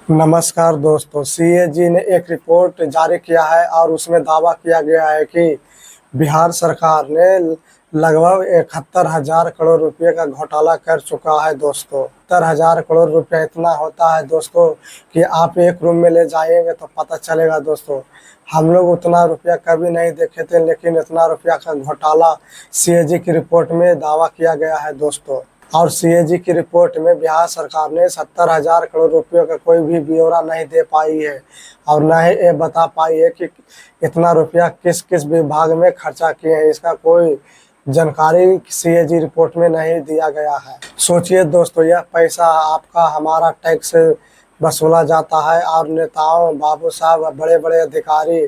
नमस्कार दोस्तों, सीएजी ने एक रिपोर्ट जारी किया है और उसमें दावा किया गया है कि बिहार सरकार ने लगभग 71,000 करोड़ रुपए का घोटाला कर चुका है। दोस्तों 71,000 करोड़ रुपया इतना होता है दोस्तों कि आप एक रूम में ले जाएंगे तो पता चलेगा। दोस्तों हम लोग उतना रुपया कभी नहीं देखे थे, लेकिन इतना रुपया का घोटाला सीएजी की रिपोर्ट में दावा किया गया है। दोस्तों और सीएजी की रिपोर्ट में बिहार सरकार ने 70,000 करोड़ रुपयों का कोई भी ब्यौरा नहीं दे पाई है और न ही ये बता पाई है कि इतना रुपया किस किस विभाग में खर्चा किए हैं। इसका कोई जानकारी सीएजी रिपोर्ट में नहीं दिया गया है। सोचिए दोस्तों, यह पैसा आपका हमारा टैक्स वसूला जाता है और नेताओं, बाबू साहब, बड़े बड़े अधिकारी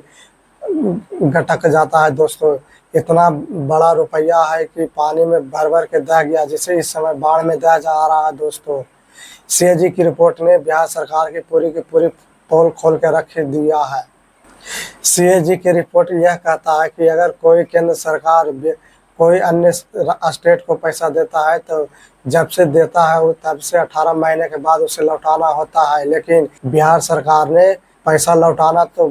गटक जाता है। दोस्तों इतना बड़ा रुपया है कि पानी में भर भर के दह गया, जिसे इस समय बाढ़ में दह जा रहा है। दोस्तों सीएजी की रिपोर्ट ने बिहार सरकार की पूरी पोल खोल के रख दिया है। सीएजी की रिपोर्ट यह कहता है कि अगर कोई केंद्र सरकार कोई अन्य स्टेट को पैसा देता है तो जब से देता है वो तब से 18 महीने के बाद उसे लौटाना होता है, लेकिन बिहार सरकार ने पैसा लौटाना तो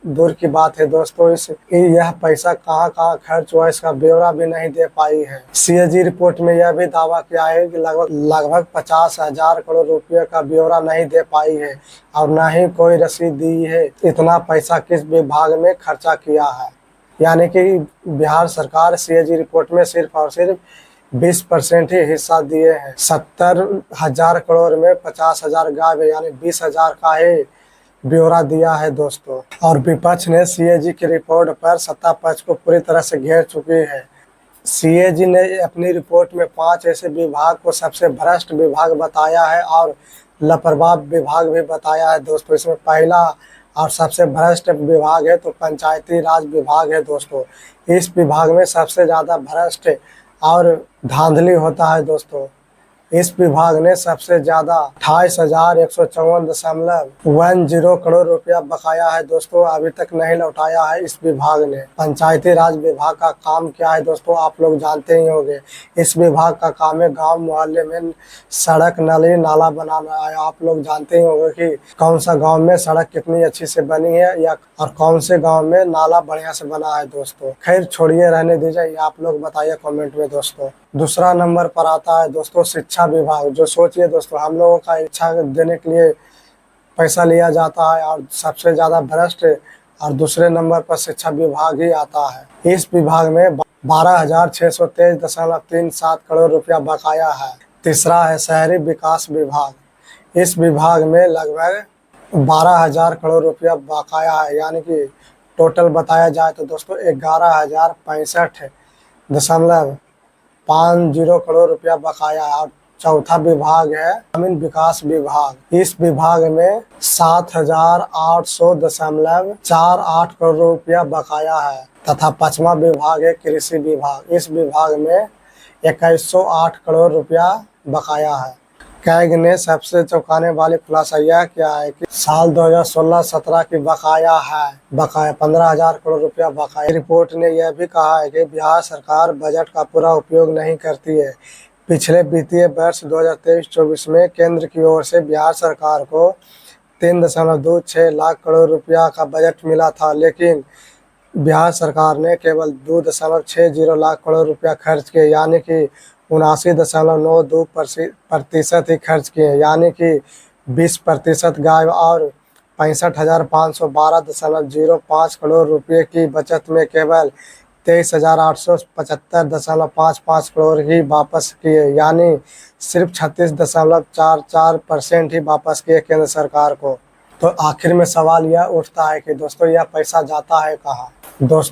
दूर की बात है। दोस्तों यह पैसा कहाँ खर्च हुआ इसका ब्यौरा भी नहीं दे पाई है। सीएजी रिपोर्ट में यह भी दावा किया है कि लगभग 50,000 करोड़ रुपये का ब्यौरा नहीं दे पाई है और न ही कोई रसीद दी है इतना पैसा किस विभाग में खर्चा किया है। यानी कि बिहार सरकार सीएजी रिपोर्ट में सिर्फ और सिर्फ 20% ही हिस्सा दिए हैं। 70,000 करोड़ में 50,000 गायब है, यानी 20,000 का ही ब्यौरा दिया है। दोस्तों और विपक्ष ने सीएजी की रिपोर्ट पर सत्ता पक्ष को पूरी तरह से घेर चुकी है। सीएजी ने अपनी रिपोर्ट में 5 ऐसे विभाग को सबसे भ्रष्ट विभाग बताया है और लापरवाह विभाग भी बताया है। दोस्तों इसमें पहला और सबसे भ्रष्ट विभाग है तो पंचायती राज विभाग है। दोस्तों इस विभाग में सबसे ज़्यादा भ्रष्ट और धांधली होता है। दोस्तों इस विभाग ने सबसे ज्यादा 28,154.10 करोड़ रुपया बकाया है। दोस्तों अभी तक नहीं लौटाया है इस विभाग ने। पंचायती राज विभाग का काम क्या है दोस्तों, आप लोग जानते ही होंगे। इस विभाग का काम है गांव मोहल्ले में सड़क, नाली, नाला बनाना है। आप लोग जानते ही होंगे कि कौन सा गाँव में सड़क कितनी अच्छी से बनी है या और कौन से गाँव में नाला बढ़िया से बना है। दोस्तों खैर छोड़िए, रहने दीजिए, आप लोग बताइए कमेंट में। दोस्तों दूसरा नंबर पर आता है दोस्तों शिक्षा विभाग। जो सोचिए दोस्तों, हम लोगों का इच्छा देने के लिए पैसा लिया जाता है और सबसे ज़्यादा भ्रष्ट और दूसरे नंबर पर शिक्षा विभाग ही आता है। इस विभाग में 12,623.37 करोड़ रुपया बकाया है। तीसरा है शहरी विकास विभाग। इस विभाग में लगभग 12,000 करोड़ रुपया बकाया है, यानी कि टोटल बताया जाए तो दोस्तों 11,065.50 करोड़ रुपया बकाया है। और चौथा विभाग है ग्रामीण विकास विभाग। इस विभाग में 7,800.48 करोड़ रुपया बकाया है। तथा पांचवा विभाग है कृषि विभाग। इस विभाग में 2,108 करोड़ रुपया बकाया है। कैग ने सबसे चौंकाने वाली खुलासा यह किया है कि साल 2016-17 की बकाया 15,000 करोड़ रुपया बकाया। रिपोर्ट ने यह भी कहा है कि बिहार सरकार बजट का पूरा उपयोग नहीं करती है। पिछले वित्तीय वर्ष 2023-24 में केंद्र की ओर से बिहार सरकार को 3.26 लाख करोड़ रुपया का बजट मिला था, लेकिन बिहार सरकार ने केवल 2.60 लाख करोड़ रुपया खर्च किए, यानी कि 79.92% ही खर्च किए, यानी कि 20% गायब। और 65,512.05 करोड़ रुपये की बचत में केवल 23,875.55 करोड़ ही वापस किए, यानी सिर्फ 36.44% ही वापस किए केंद्र सरकार को। तो आखिर में सवाल यह उठता है कि दोस्तों यह पैसा जाता है कहाँ। दोस्तों